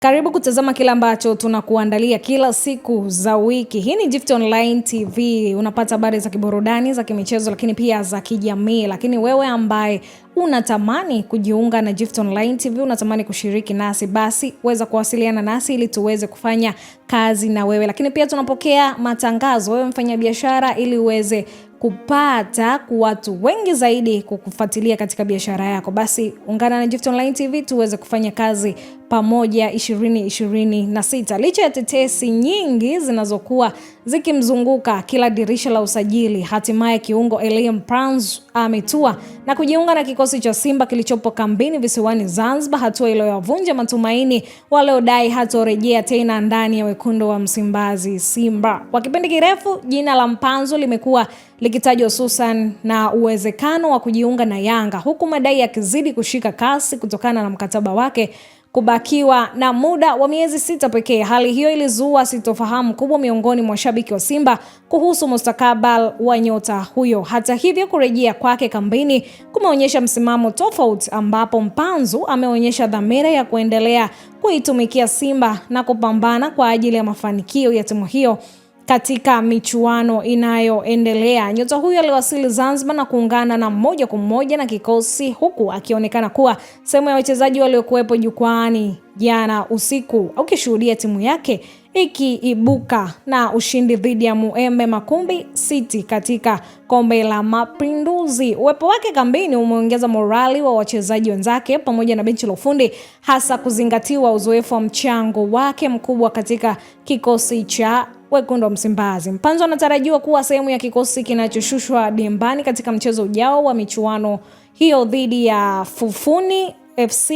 Karibu kutazama kila ambacho tunakuandalia kila siku za wiki. Hii ni Gift Online TV. Unapata habari za kiburudani, za kimichezo, lakini pia za kijamii. Lakini wewe ambaye unatamani kujiunga na Gift Online TV, unatamani kushiriki nasi, basi weza kuwasiliana nasi ili tuweze kufanya kazi na wewe. Lakini pia tunapokea matangazo, wewe mfanya biashara, ili uweze kupata watu wengi zaidi kukufuatilia katika biashara yako. Basi ungana na Gift Online TV tuweze kufanya kazi pamoja 2026. Licha ya tetesi nyingi zinazokuwa zikimzunguka kila dirisha la usajili, hatimaye kiungo Eliam Pranz ametua na kujiunga na kikosi cha Simba kilichopo kambini visiwani Zanzibar, hatua iliyovunja matumaini waliodai hatorejea tena ndani ya wekundu wa Msimbazi Simba. Kwa kipindi kirefu jina la Mpanzu limekuwa likitajwa hususan na uwezekano wa kujiunga na Yanga, huku madai yakizidi kushika kasi kutokana na mkataba wake kubakiwa na muda wa miezi 6 pekee. Hali hiyo ilizua sitofahamu kubwa miongoni mwa shabiki wa Simba kuhusu mustakabali wa nyota huyo. Hata hivyo, kurejea kwake kambini kumeonyesha msimamo tofauti, ambapo Mpanzu ameonyesha dhamira ya kuendelea kuitumikia Simba na kupambana kwa ajili ya mafanikio ya timu hiyo katika michuano inayoendelea. Nyota huyo aliwasili Zanzibar na kuungana na moja kwa moja na kikosi, huku akionekana kuwa sehemu ya wachezaji waliokuwepo jukwaani jana usiku, ukishuhudia timu yake ikiibuka na ushindi dhidi ya Muembe Makumbi City katika Kombe la Mapinduzi. Uwepo wake kambini umeongeza morali wa wachezaji wenzake pamoja na benchi la ufundi, hasa kuzingatiwa uzoefu wa mchango wake mkubwa katika kikosi cha wekundu wa Msimbazi. Mpanzu anatarajiwa kuwa sehemu ya kikosi kinachoshushwa dimbani katika mchezo ujao wa michuano hiyo dhidi ya Fufuni FC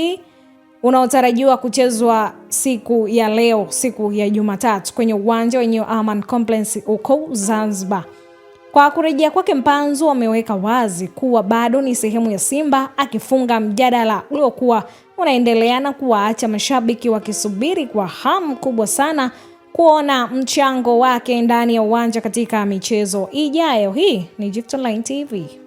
unaotarajiwa kuchezwa siku ya leo, siku ya Jumatatu, kwenye uwanja wa New Aman Complex huko Zanzibar. Kwa kurejea kwake, Mpanzu ameweka wazi kuwa bado ni sehemu ya Simba, akifunga mjadala uliokuwa unaendelea na kuwaacha mashabiki wakisubiri kwa hamu kubwa sana kuona mchango wake ndani ya uwanja katika michezo ijayo. Hii ni Gift Online TV.